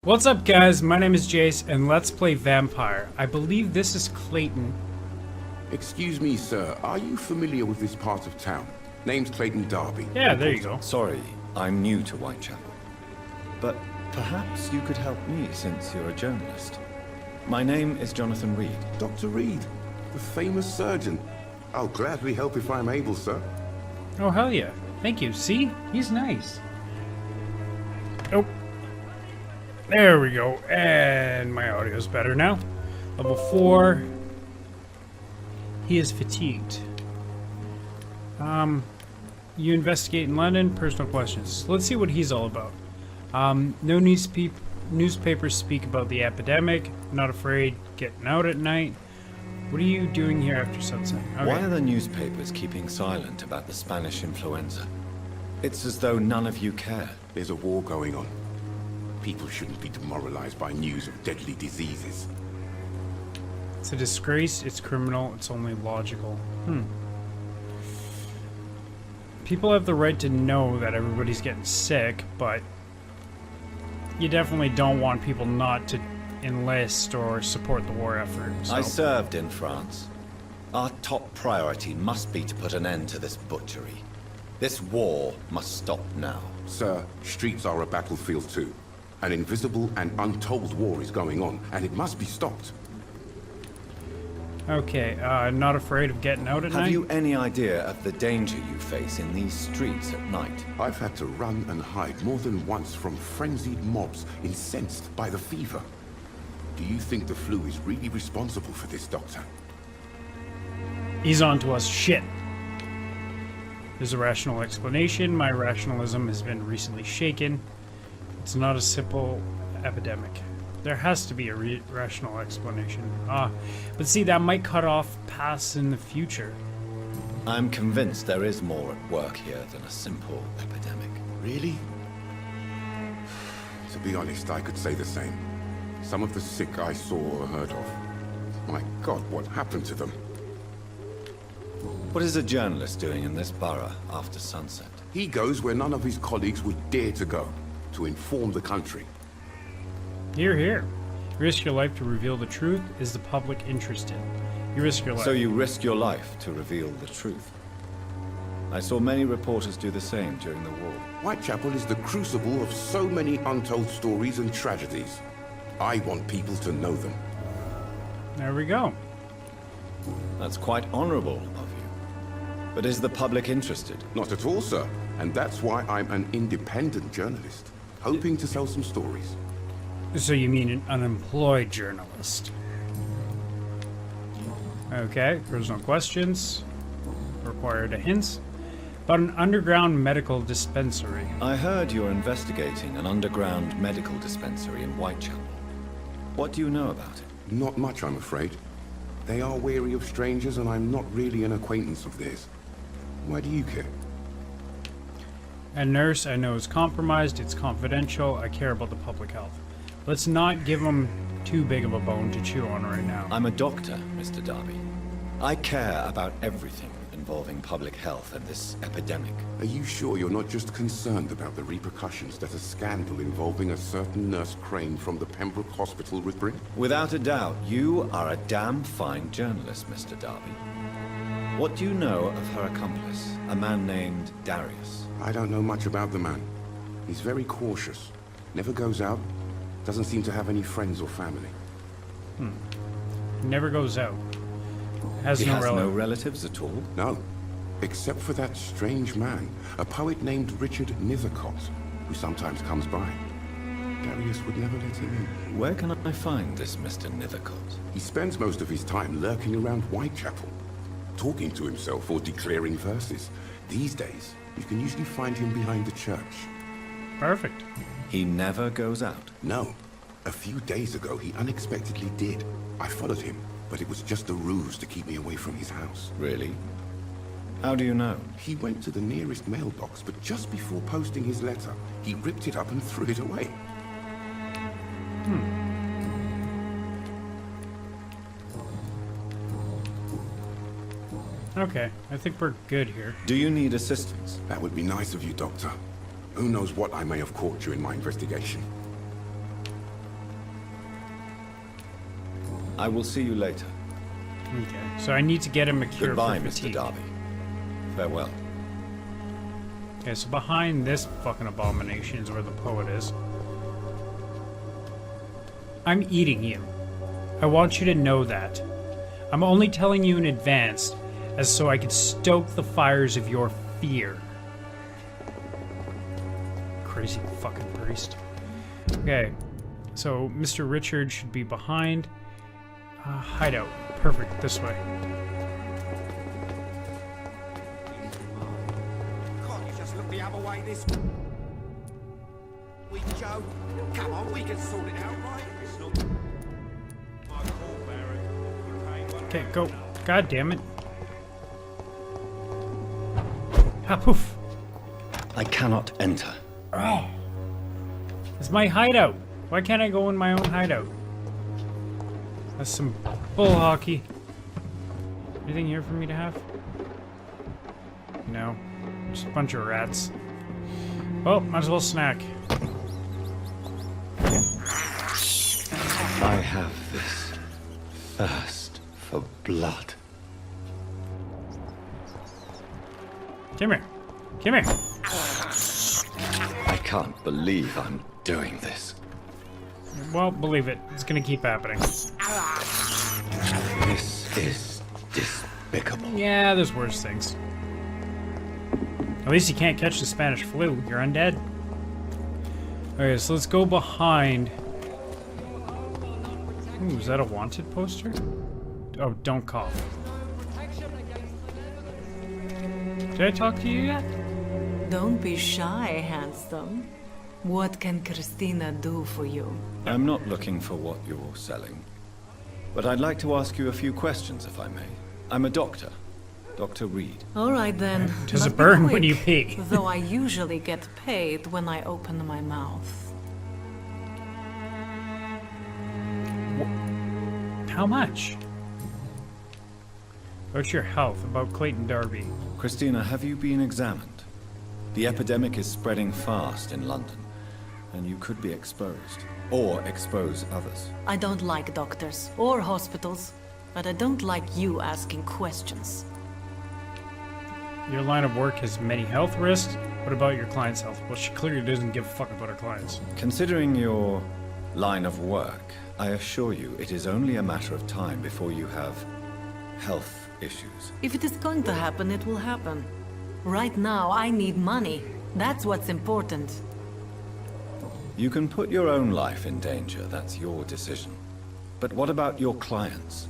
What's up, guys? My name is Jace, and let's play Vampyr. I believe this is Clayton. Excuse me, sir. Are you familiar with this part of town? Name's Clayton Darby. Yeah, there you go. Sorry, I'm new to Whitechapel. But perhaps you could help me since you're a journalist. My name is Jonathan Reed. Dr. Reed, the famous surgeon. I'll gladly help if I'm able, sir. Oh, hell yeah. Thank you. See? He's nice. Oh. There we go. And my audio's better now. Level 4. He is fatigued. You investigate in London. Personal questions. Let's see what he's all about. No newspapers speak about the epidemic. Not afraid getting out at night. What are you doing here after sunset? Okay. Why are the newspapers keeping silent about the Spanish influenza? It's as though none of you care. There's a war going on. People shouldn't be demoralized by news of deadly diseases. It's a disgrace, it's criminal, it's only logical. People have the right to know that everybody's getting sick, but you definitely don't want people not to enlist or support the war effort. So. I served in France. Our top priority must be to put an end to this butchery. This war must stop now. Sir, streets are a battlefield too. An invisible and untold war is going on, and it must be stopped. Okay, not afraid of getting out at night? Have you any idea of the danger you face in these streets at night? I've had to run and hide more than once from frenzied mobs incensed by the fever. Do you think the flu is really responsible for this, Doctor? He's on to us. Shit. There's a rational explanation. My rationalism has been recently shaken. It's not a simple epidemic. There has to be a rational explanation. But see, that might cut off paths in the future. I'm convinced there is more at work here than a simple epidemic. Really? To be honest, I could say the same. Some of the sick I saw or heard of. My God, what happened to them? What is a journalist doing in this borough after sunset? He goes where none of his colleagues would dare to go, to inform the country. Hear, hear. You risk your life to reveal the truth. Is the public interested? You risk your life. So you risk your life to reveal the truth. I saw many reporters do the same during the war. Whitechapel is the crucible of so many untold stories and tragedies. I want people to know them. There we go. That's quite honorable of you. But is the public interested? Not at all, sir. And that's why I'm an independent journalist, hoping to tell some stories. So you mean an unemployed journalist? Okay, personal questions. Required a hint. About an underground medical dispensary. I heard you're investigating an underground medical dispensary in Whitechapel. What do you know about it? Not much, I'm afraid. They are wary of strangers, and I'm not really an acquaintance of theirs. Why do you care? A nurse I know is compromised. It's confidential. I care about the public health. Let's not give them too big of a bone to chew on right now. I'm a doctor, Mr. Darby. I care about everything involving public health and this epidemic. Are you sure you're not just concerned about the repercussions that a scandal involving a certain Nurse Crane from the Pembroke Hospital would bring? Without a doubt, you are a damn fine journalist, Mr. Darby. What do you know of her accomplice, a man named Darius? I don't know much about the man. He's very cautious. Never goes out. Doesn't seem to have any friends or family. Never goes out. He has no relatives at all? No. Except for that strange man, a poet named Richard Nethercott, who sometimes comes by. Darius would never let him in. Where can I find this Mr. Nethercott? He spends most of his time lurking around Whitechapel, talking to himself or declaring verses. These days, you can usually find him behind the church. Perfect. He never goes out? No. A few days ago, he unexpectedly did. I followed him, but it was just a ruse to keep me away from his house. Really? How do you know? He went to the nearest mailbox, but just before posting his letter, he ripped it up and threw it away. Okay, I think we're good here. Do you need assistance? That would be nice of you, Doctor. Who knows what I may have caught during my investigation. I will see you later. Okay, so I need to get him a cure Goodbye, for Mr. fatigue. Darby. Farewell. Okay, so behind this fucking abomination is where the poet is. I'm eating you. I want you to know that. I'm only telling you in advance, as so I can stoke the fires of your fear. Crazy fucking priest. Okay, so Mr. Richard should be behind. Hideout. Perfect, this way. Can't you just look the other way this week, Joe? Come on, we can sort it out, right? It's not my call, Barry. Okay, go. God damn it. Ah, poof. I cannot enter. Oh. It's my hideout. Why can't I go in my own hideout? That's some bull hockey. Anything here for me to have? No. Just a bunch of rats. Well, might as well snack. I have this thirst for blood. Come here. Come here. I can't believe I'm doing this. Well, believe it. It's gonna keep happening. This is despicable. Yeah, there's worse things. At least you can't catch the Spanish flu. You're undead. Okay, so let's go behind. Ooh, is that a wanted poster? Oh, don't cough. Did I talk to you yet? Don't be shy, handsome. What can Christina do for you? I'm not looking for what you're selling, but I'd like to ask you a few questions, if I may. I'm a doctor, Dr. Reed. All right then. Does but it be burn quick, when you pee? Though I usually get paid when I open my mouth. How much? About your health, about Clayton Darby. Christina, have you been examined? The epidemic is spreading fast in London, and you could be exposed, or expose others. I don't like doctors or hospitals, but I don't like you asking questions. Your line of work has many health risks. What about your client's health? Well, she clearly doesn't give a fuck about her clients. Considering your line of work, I assure you it is only a matter of time before you have health issues. If it is going to happen, it will happen. Right now, I need money. That's what's important. You can put your own life in danger, that's your decision. But what about your clients?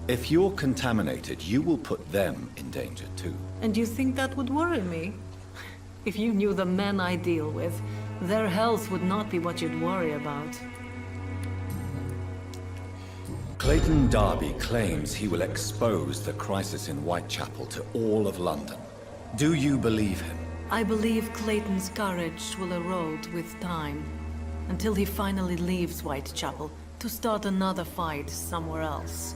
If you're contaminated, you will put them in danger too. And you think that would worry me? If you knew the men I deal with, their health would not be what you'd worry about. Clayton Darby claims he will expose the crisis in Whitechapel to all of London. Do you believe him? I believe Clayton's courage will erode with time, until he finally leaves Whitechapel to start another fight somewhere else.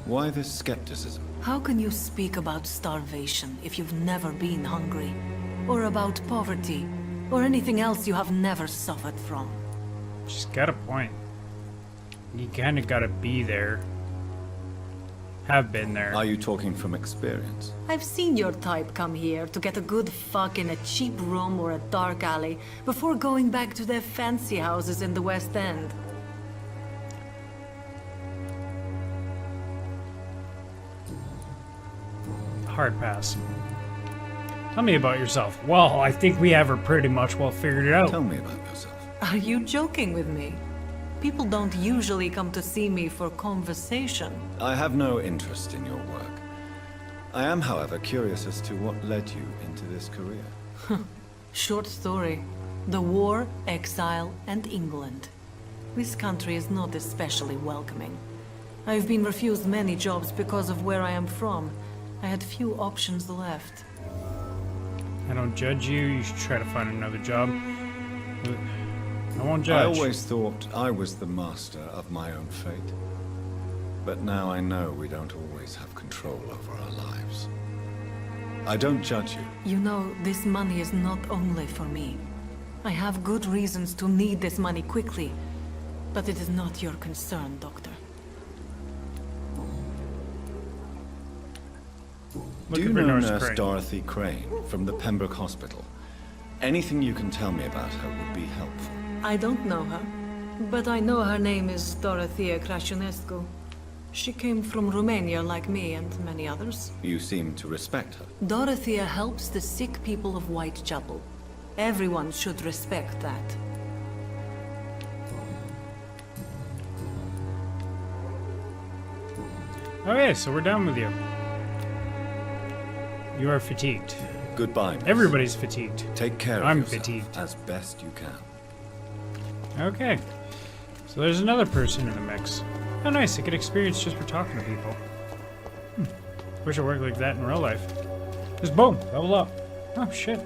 Why this skepticism? How can you speak about starvation if you've never been hungry? Or about poverty? Or anything else you have never suffered from? She's got a point. You kinda gotta be there. Have been there. Are you talking from experience? I've seen your type come here to get a good fuck in a cheap room or a dark alley before going back to their fancy houses in the West End. Hard pass. Tell me about yourself. Well, I think we have her pretty much well figured it out. Tell me about yourself. Are you joking with me? People don't usually come to see me for conversation. I have no interest in your work. I am, however, curious as to what led you into this career. Short story. The war, exile, and England. This country is not especially welcoming. I've been refused many jobs because of where I am from. I had few options left. I don't judge you. You should try to find another job. I won't judge. I always thought I was the master of my own fate. But now I know we don't always have control over our lives. I don't judge you. You know, this money is not only for me. I have good reasons to need this money quickly. But it is not your concern, Doctor. Do you at her know nose Nurse Crane. Dorothy Crane from the Pembroke Hospital? Anything you can tell me about her would be helpful. I don't know her, but I know her name is Dorothea Crăciunescu. She came from Romania like me and many others. You seem to respect her. Dorothea helps the sick people of Whitechapel. Everyone should respect that. Okay, so we're done with you. You are fatigued. Goodbye, miss. Everybody's fatigued. Take care of I'm yourself fatigued. as best you can. Okay. So there's another person in the mix. Oh, nice. I get experience just for talking to people. Wish it worked like that in real life. Just boom. Level up. Oh, shit.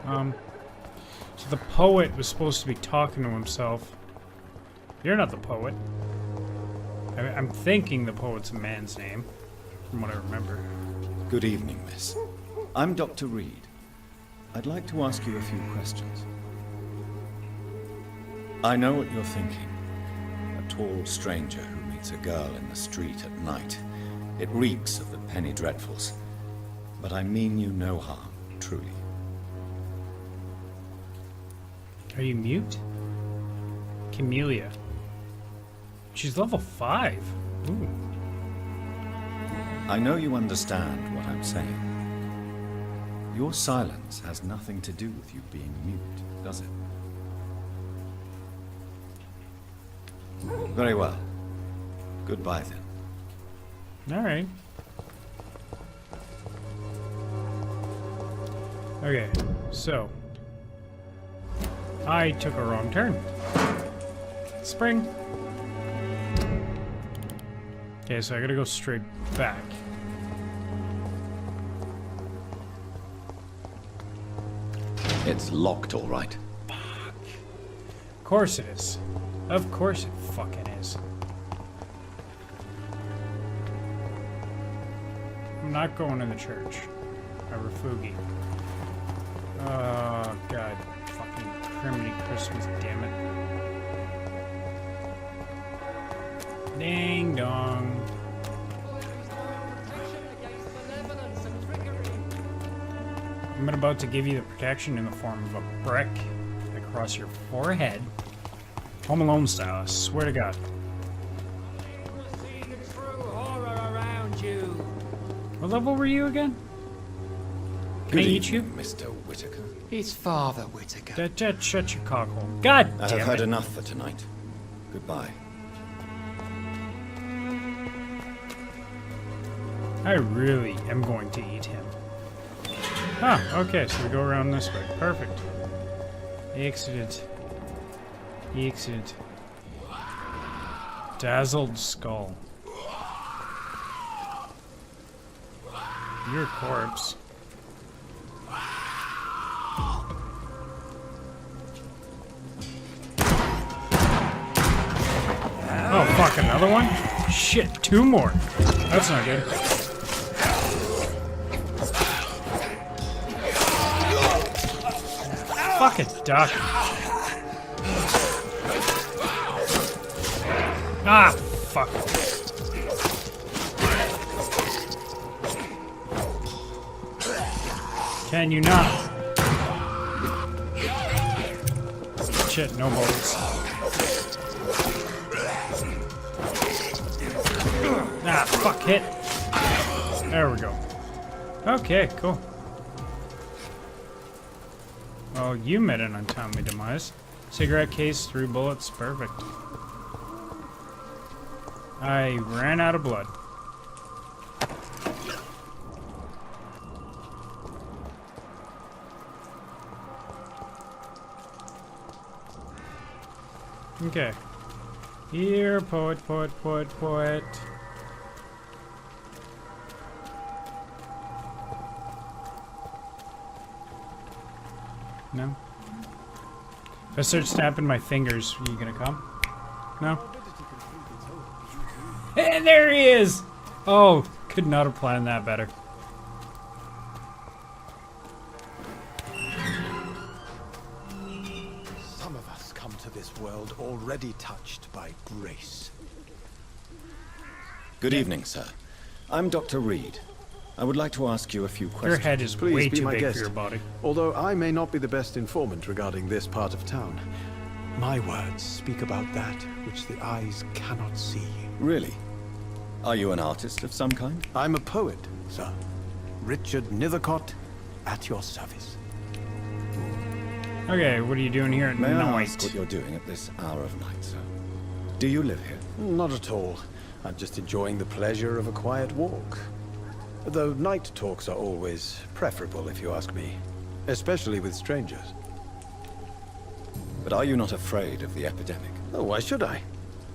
So the poet was supposed to be talking to himself. You're not the poet. I'm thinking the poet's a man's name, from what I remember. Good evening, miss. I'm Dr. Reed. I'd like to ask you a few questions. I know what you're thinking. A tall stranger who meets a girl in the street at night. It reeks of the penny dreadfuls. But I mean you no harm, truly. Are you mute? Camellia. She's level 5. Ooh. I know you understand what I'm saying. Your silence has nothing to do with you being mute, does it? Very well. Goodbye then. Alright. Okay, so. I took a wrong turn. Spring. Okay, so I gotta go straight back. It's locked, all right. Of course it is. Of course it fucking is. I'm not going in the church. I refugi. Oh, God. Fucking criminy Christmas, damn it. Ding dong. I'm about to give you the protection in the form of a brick across your forehead. Home Alone style, I swear to God. See the true horror around you. What level were you again? Can I eat you? Mr. Whitaker. It's Father Whitaker. Shut your cockhole. God I have damn had it. enough for tonight. Goodbye. I really am going to eat him. Ah, okay, so we go around this way. Perfect. Excellent. Excellent. Dazzled skull. Your corpse. Oh, fuck, another one? Shit, 2 more. That's not good. Fucking duck. Ah, fuck. Can you not? Shit, no bullets. Ah, fuck, hit. There we go. Okay, cool. Well, you met an untimely demise. Cigarette case, 3 bullets, perfect. I ran out of blood. Okay. Here, poet. No? If I start snapping my fingers, are you gonna come? No? And there he is! Oh, could not have planned that better. this world already touched by grace. Good evening, sir. I'm Dr. Reed. I would like to ask you a few Your questions. head is Please way be too my big guest. for your body. Although I may not be the best informant regarding this part of town, my words speak about that which the eyes cannot see. Really? Are you an artist of some kind? I'm a poet, sir. Richard Nithercott, at your service. Okay, what are you doing here at May I night? ask what you're doing at this hour of night, sir? Do you live here? Not at all. I'm just enjoying the pleasure of a quiet walk. Though night talks are always preferable, if you ask me. Especially with strangers. But are you not afraid of the epidemic? Oh, why should I?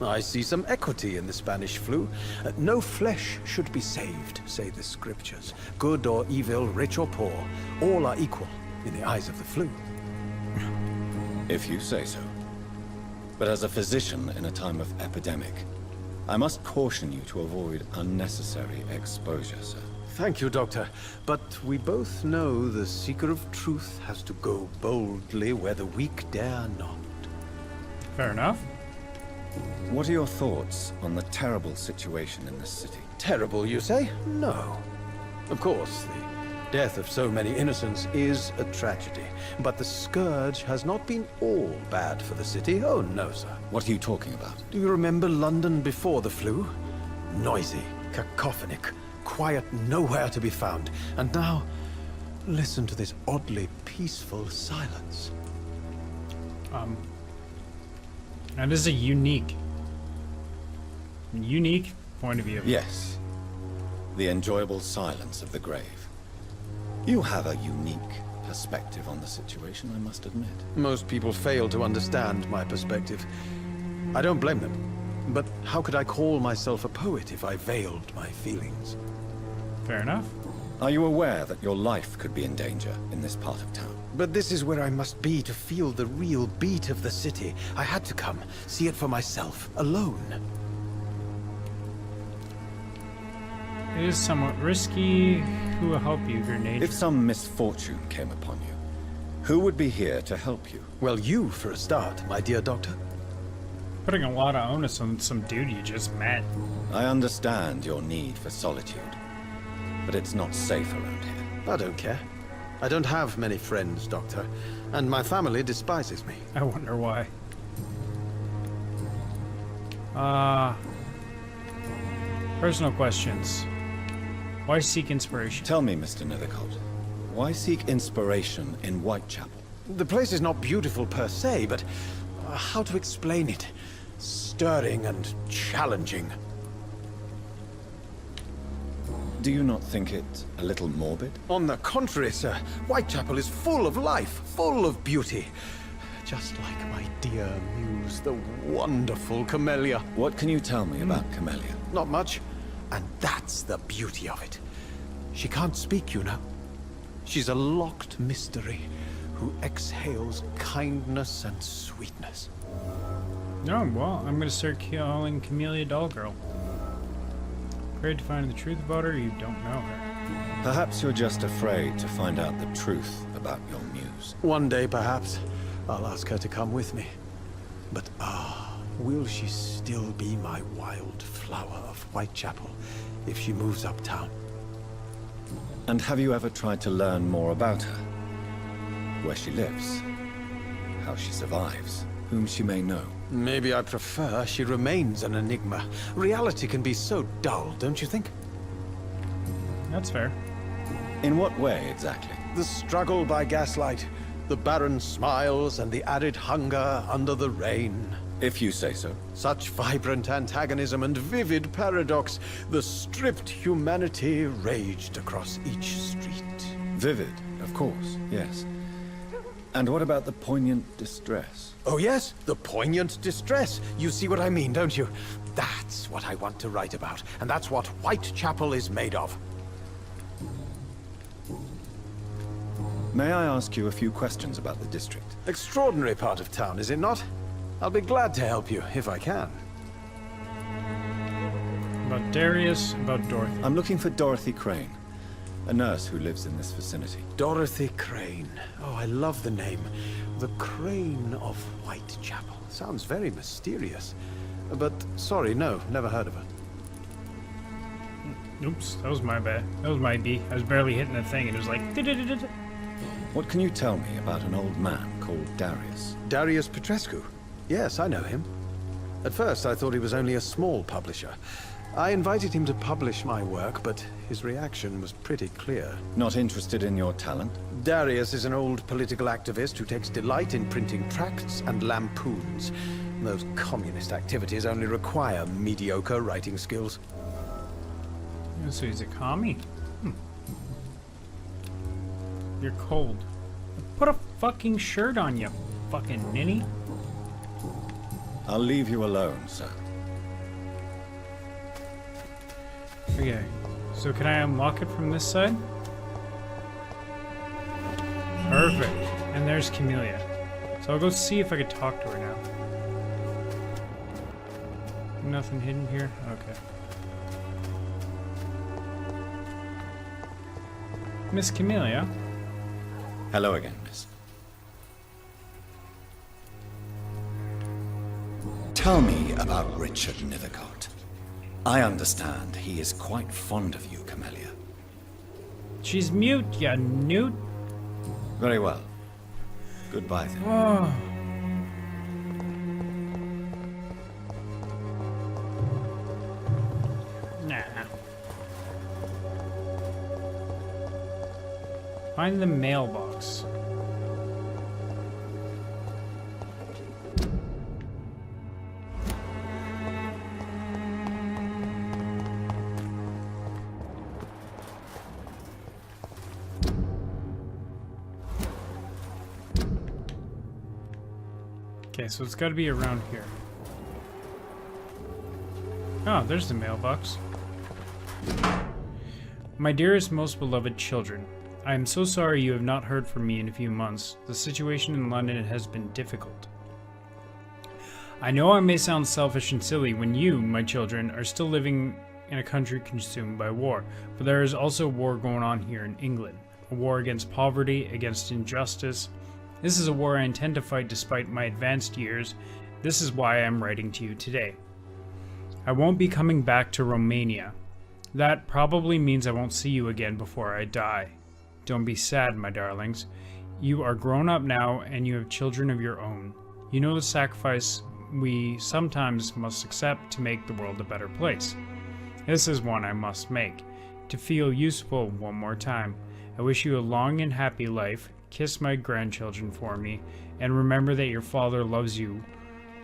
I see some equity in the Spanish flu. No flesh should be saved, say the scriptures. Good or evil, rich or poor, all are equal in the eyes of the flu. If you say so. But as a physician in a time of epidemic, I must caution you to avoid unnecessary exposure, sir. Thank you, Doctor. But we both know the seeker of truth has to go boldly where the weak dare not. Fair enough. What are your thoughts on the terrible situation in this city? Terrible, you say? No. Of course, the death of so many innocents is a tragedy. But the scourge has not been all bad for the city. Oh, no, sir. What are you talking about? Do you remember London before the flu? Noisy, cacophonic, quiet nowhere to be found. And now, listen to this oddly peaceful silence. That is a unique point of view. Yes. The enjoyable silence of the grave. You have a unique perspective on the situation, I must admit. Most people fail to understand my perspective. I don't blame them. But how could I call myself a poet if I veiled my feelings? Fair enough. Are you aware that your life could be in danger in this part of town? But this is where I must be to feel the real beat of the city. I had to come, see it for myself, alone. It is somewhat risky. Who will help you, Grenade? If some misfortune came upon you, who would be here to help you? Well, you for a start, my dear doctor. Putting a lot of onus on some dude you just met. I understand your need for solitude, but it's not safe around here. I don't care. I don't have many friends, Doctor, and my family despises me. I wonder why. Personal questions. Why seek inspiration? Tell me, Mr. Nithercott, why seek inspiration in Whitechapel? The place is not beautiful per se, but how to explain it? Stirring and challenging. Do you not think it a little morbid? On the contrary, sir, Whitechapel is full of life, full of beauty. Just like my dear muse, the wonderful Camellia. What can you tell me about Camellia? Not much, and that's the beauty of it. She can't speak, you know. She's a locked mystery who exhales kindness and sweetness. No, well, I'm gonna start calling Camellia Dollgirl. Afraid to find the truth about her, you don't know her. Perhaps you're just afraid to find out the truth about your muse. One day, perhaps, I'll ask her to come with me. But will she still be my wild flower of Whitechapel if she moves uptown? And have you ever tried to learn more about her? Where she lives? How she survives? Whom she may know? Maybe I prefer she remains an enigma. Reality can be so dull, don't you think? That's fair. In what way, exactly? The struggle by gaslight, the barren smiles and the added hunger under the rain. If you say so. Such vibrant antagonism and vivid paradox, the stripped humanity raged across each street. Vivid, of course, yes. And what about the poignant distress? Oh yes, the poignant distress. You see what I mean, don't you? That's what I want to write about, and that's what Whitechapel is made of. May I ask you a few questions about the district? Extraordinary part of town, is it not? I'll be glad to help you, if I can. About Darius, about Dorothy. I'm looking for Dorothy Crane. a nurse who lives in this vicinity. Dorothy Crane. Oh, I love the name. The Crane of Whitechapel. Sounds very mysterious. But, sorry, no, never heard of her. Oops, that was my bad. That was my B. I was barely hitting the thing and it was like... What can you tell me about an old man called Darius? Darius Petrescu. Yes, I know him. At first, I thought he was only a small publisher. I invited him to publish my work, but his reaction was pretty clear. Not interested in your talent? Darius is an old political activist who takes delight in printing tracts and lampoons. Those communist activities only require mediocre writing skills. So he's a commie. You're cold. Put a fucking shirt on, you fucking ninny. I'll leave you alone, sir. Okay, so can I unlock it from this side? Perfect. And there's Camellia. So I'll go see if I could talk to her now. Nothing hidden here? Okay. Miss Camellia? Hello again, miss. Tell me about Richard Nithercott. I understand he is quite fond of you, Camellia. She's mute, ya newt. Very well. Goodbye then. Oh. Nah. Find the mailbox. Okay, so it's got to be around here. Oh, there's the mailbox. My dearest, most beloved children, I am so sorry you have not heard from me in a few months. The situation in London has been difficult. I know I may sound selfish and silly when you, my children, are still living in a country consumed by war, but there is also war going on here in England. A war against poverty, against injustice. This is a war I intend to fight despite my advanced years. This is why I am writing to you today. I won't be coming back to Romania. That probably means I won't see you again before I die. Don't be sad, my darlings. You are grown up now and you have children of your own. You know the sacrifice we sometimes must accept to make the world a better place. This is one I must make, to feel useful one more time. I wish you a long and happy life. Kiss my grandchildren for me, and remember that your father loves you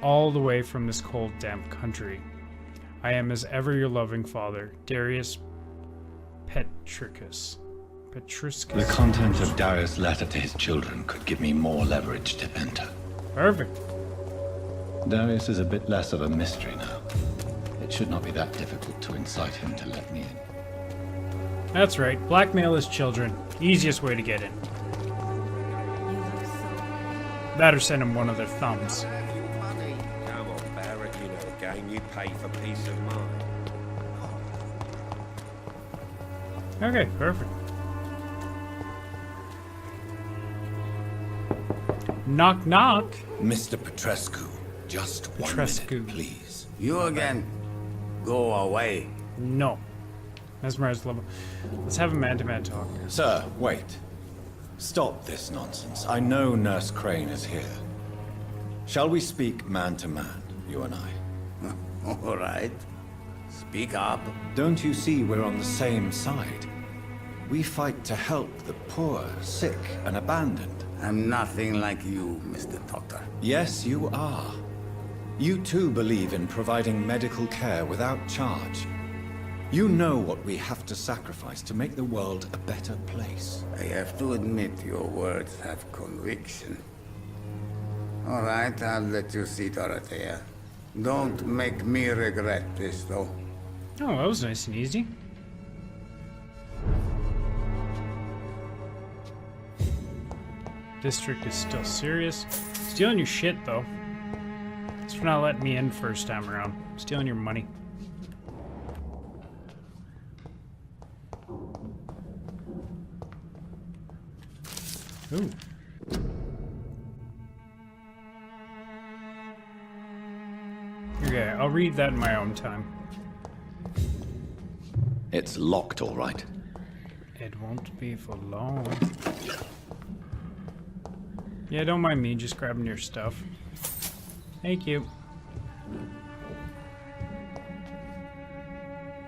all the way from this cold, damp country. I am as ever your loving father, Darius Petruscus. The content of Darius' letter to his children could give me more leverage to enter. Perfect. Darius is a bit less of a mystery now. It should not be that difficult to incite him to let me in. That's right. Blackmail his children. Easiest way to get in. That or send him one of their thumbs. Come on, Barrett, you know the game. You pay for peace of mind. Okay, perfect. Knock, knock. Mr. Petrescu, just Petrescu. 1 minute, please. You again? Go away. No. Mesmerized level. Let's have a man-to-man talk. Sir, wait. Stop this nonsense. I know Nurse Crane is here. Shall we speak man to man, you and I? All right. Speak up. Don't you see we're on the same side? We fight to help the poor, sick, and abandoned. I'm nothing like you, Mr. Doctor. Yes, you are. You too believe in providing medical care without charge. You know what we have to sacrifice to make the world a better place. I have to admit your words have conviction. All right, I'll let you see, Dorothea. Don't make me regret this, though. Oh, that was nice and easy. District is still serious. Stealing your shit, though. Thanks for not letting me in first time around. Stealing your money. Ooh. Okay, I'll read that in my own time. It's locked, all right. It won't be for long. Yeah, don't mind me just grabbing your stuff. Thank you.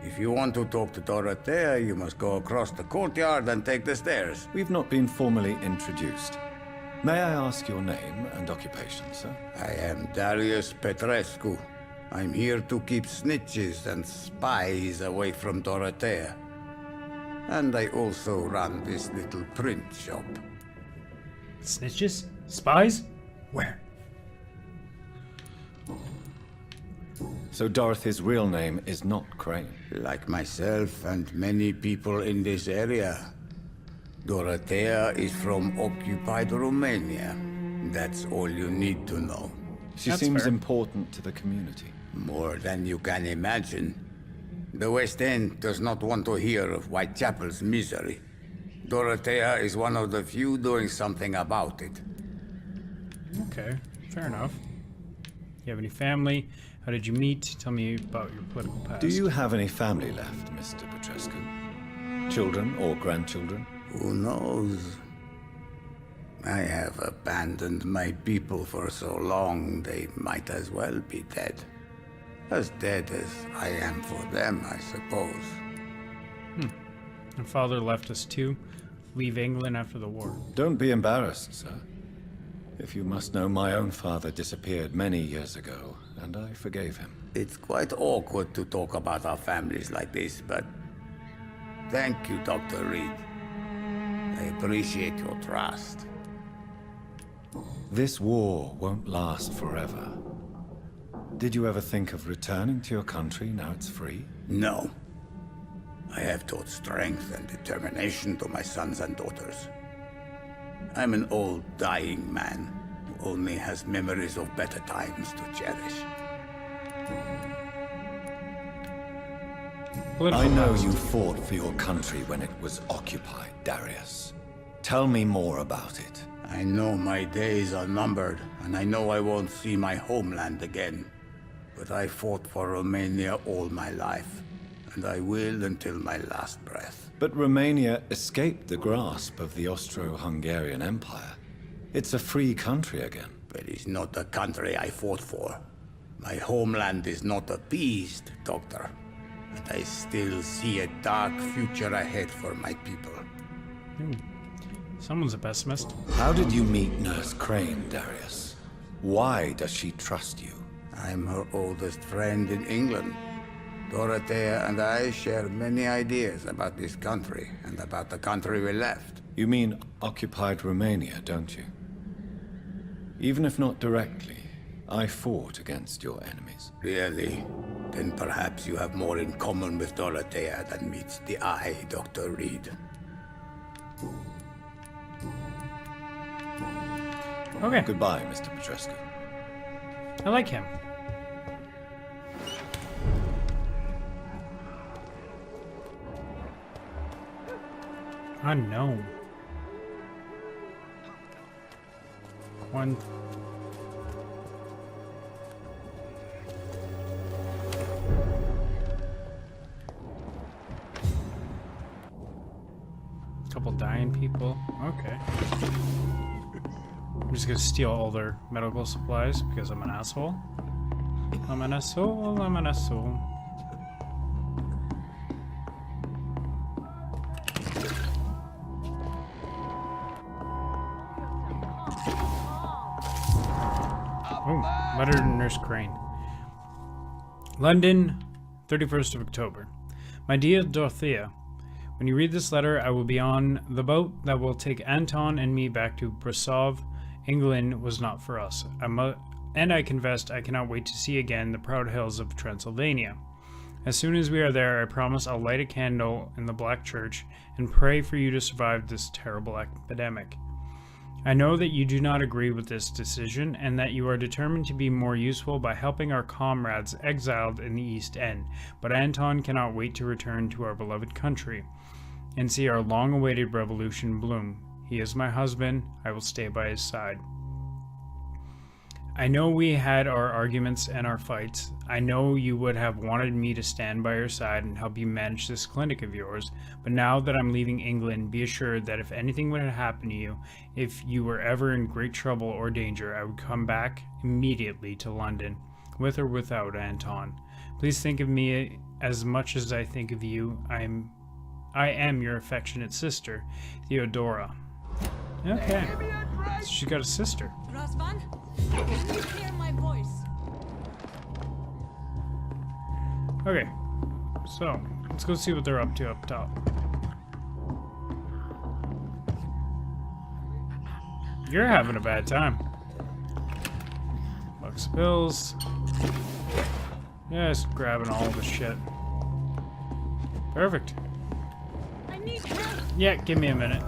If you want to talk to Dorothea, you must go across the courtyard and take the stairs. We've not been formally introduced. May I ask your name and occupation, sir? I am Darius Petrescu. I'm here to keep snitches and spies away from Dorothea. And I also run this little print shop. Snitches? Spies? Where? So Dorothy's real name is not Crane. Like myself and many people in this area, Dorothea is from occupied Romania. That's all you need to know. She That's seems fair. important to the community. More than you can imagine. The West End does not want to hear of Whitechapel's misery. Dorothea is one of the few doing something about it. Okay, fair enough. You have any family? How did you meet? Tell me about your political past. Do you have any family left, Mr. Petrescu? Children or grandchildren? Who knows? I have abandoned my people for so long, they might as well be dead. As dead as I am for them, I suppose. My father left us too. Leave England after the war. Don't be embarrassed, sir. If you must know, my own father disappeared many years ago, and I forgave him. It's quite awkward to talk about our families like this, but thank you, Dr. Reed. I appreciate your trust. This war won't last forever. Did you ever think of returning to your country now it's free? No. I have taught strength and determination to my sons and daughters. I'm an old, dying man who only has memories of better times to cherish. I know you fought for your country when it was occupied, Darius. Tell me more about it. I know my days are numbered, and I know I won't see my homeland again. But I fought for Romania all my life, and I will until my last breath. But Romania escaped the grasp of the Austro-Hungarian Empire. It's a free country again. But it's not the country I fought for. My homeland is not appeased, Doctor. And I still see a dark future ahead for my people. Someone's a pessimist. How did you meet Nurse Crane, Darius? Why does she trust you? I'm her oldest friend in England. Dorothea and I share many ideas about this country and about the country we left. You mean occupied Romania, don't you? Even if not directly, I fought against your enemies. Really? Then perhaps you have more in common with Dorothea than meets the eye, Dr. Reed. Okay, Goodbye, Mr. Petrescu. I like him. Unknown. One. Couple dying people. Okay. I'm just gonna steal all their medical supplies because I'm an asshole. I'm an asshole, I'm an asshole. Oh, letter to Nurse Crane. London, 31st of October. My dear Dorothea, when you read this letter, I will be on the boat that will take Anton and me back to Brasov. England was not for us. And I confessed I cannot wait to see again the proud hills of Transylvania. As soon as we are there, I promise I'll light a candle in the Black Church and pray for you to survive this terrible epidemic. I know that you do not agree with this decision and that you are determined to be more useful by helping our comrades exiled in the East End, but Anton cannot wait to return to our beloved country and see our long-awaited revolution bloom. He is my husband. I will stay by his side. I know we had our arguments and our fights. I know you would have wanted me to stand by your side and help you manage this clinic of yours, but now that I'm leaving England, be assured that if anything would happen to you, if you were ever in great trouble or danger, I would come back immediately to London, with or without Anton. Please think of me as much as I think of you. I am your affectionate sister, Theodora. Okay. She got a sister. Razvan, can you hear my voice? Okay. So, let's go see what they're up to up top. You're having a bad time. Box of pills. Just grabbing all the shit. Perfect. I need help. Yeah, give me a minute.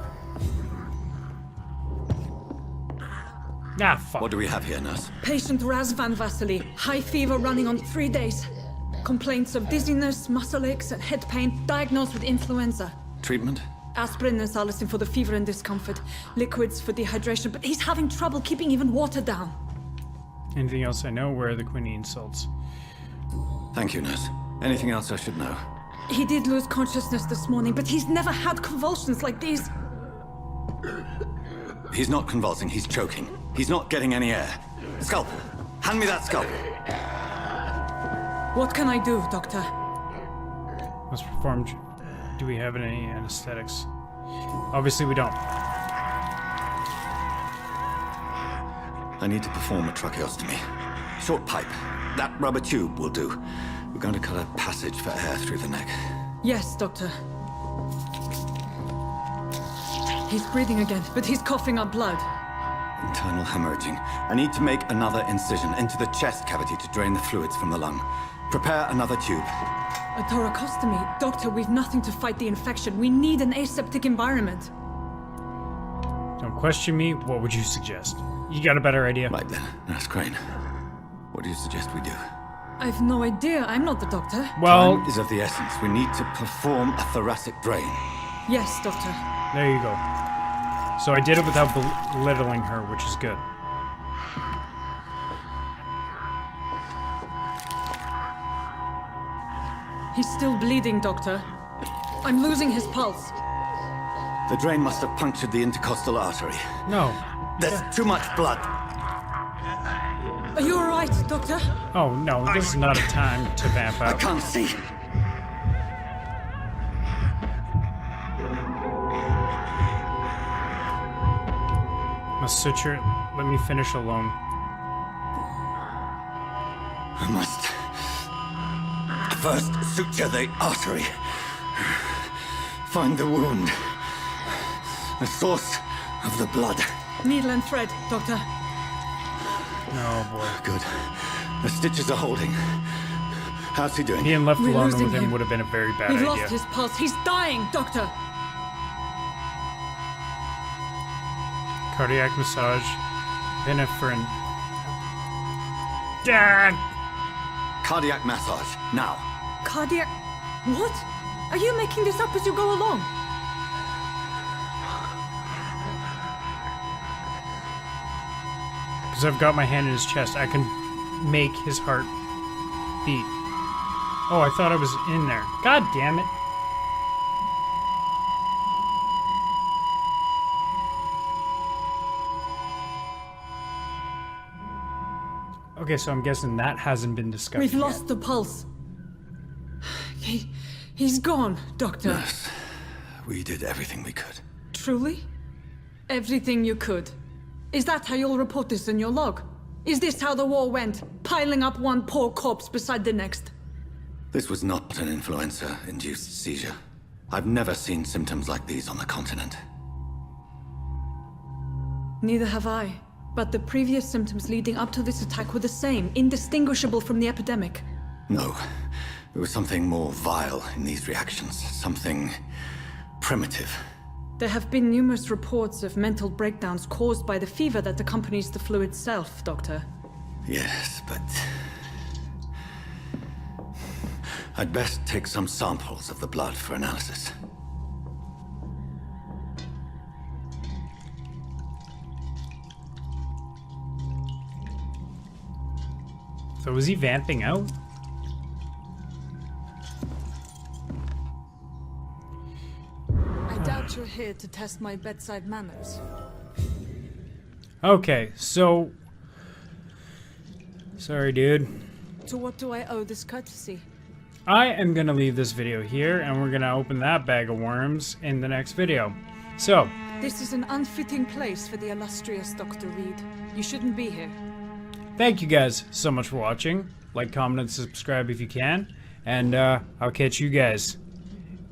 Ah, fuck. What do we have here, nurse? Patient Razvan Vasily, high fever running on 3 days. Complaints of dizziness, muscle aches, and head pain, diagnosed with influenza. Treatment? Aspirin and salicin for the fever and discomfort, liquids for dehydration, but he's having trouble keeping even water down. Anything else I know? Where are the quinine salts? Thank you, nurse. Anything else I should know? He did lose consciousness this morning, but he's never had convulsions like these. He's not convulsing, he's choking. He's not getting any air. Scalpel! Hand me that scalpel! What can I do, Doctor? Let's perform. Do we have any anesthetics? Obviously we don't. I need to perform a tracheostomy. Short pipe. That rubber tube will do. We're going to cut a passage for air through the neck. Yes, Doctor. He's breathing again, but he's coughing up blood. Internal hemorrhaging. I need to make another incision into the chest cavity to drain the fluids from the lung. Prepare another tube. A thoracostomy? Doctor, we've nothing to fight the infection. We need an aseptic environment. Don't question me. What would you suggest? You got a better idea? Right then, Nurse Crane. What do you suggest we do? I've no idea. I'm not the doctor. Well, Time is of the essence. We need to perform a thoracic drain. Yes, Doctor. there you go. So I did it without belittling her, which is good. He's still bleeding, Doctor. I'm losing his pulse. The drain must have punctured the intercostal artery. No. There's too much blood. Are you all right, Doctor? Oh, no. This is not a time to vamp I out. can't see. Must suture. Let me finish alone. I must first suture the artery. Find the wound. The source of the blood. Needle and thread, Doctor. Oh, boy. Good. The stitches are holding. How's he doing? Being left We're alone losing with him him. would have been a very bad We've idea. lost his pulse. He's dying, Doctor. Cardiac massage. Epinephrine. Dad! Cardiac massage. Now. Cardiac... What? Are you making this up as you go along? Because I've got my hand in his chest, I can make his heart beat. Oh, I thought I was in there. God damn it. Okay, so I'm guessing that hasn't been discovered We've yet. lost the pulse. He's gone, Doctor. Nurse, we did everything we could. Truly? Everything you could. Is that how you'll report this in your log? Is this how the war went? Piling up one poor corpse beside the next? This was not an influenza-induced seizure. I've never seen symptoms like these on the continent. Neither have I. But the previous symptoms leading up to this attack were the same, indistinguishable from the epidemic. No. There was something more vile in these reactions. Something primitive. There have been numerous reports of mental breakdowns caused by the fever that accompanies the flu itself, Doctor. Yes, but... I'd best take some samples of the blood for analysis. So was he vamping out? I doubt you're here to test my bedside manners. Okay, so... Sorry, dude. To what do I owe this courtesy? I am going to leave this video here, and we're going to open that bag of worms in the next video. So, This is an unfitting place for the illustrious Dr. Reed. You shouldn't be here. thank you guys so much for watching. Like, comment, and subscribe if you can. And I'll catch you guys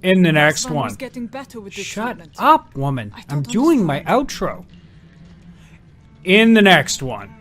in the next Svan one. was getting better with this Shut treatment. up, woman. I I'm don't doing my understand. outro. In the next one.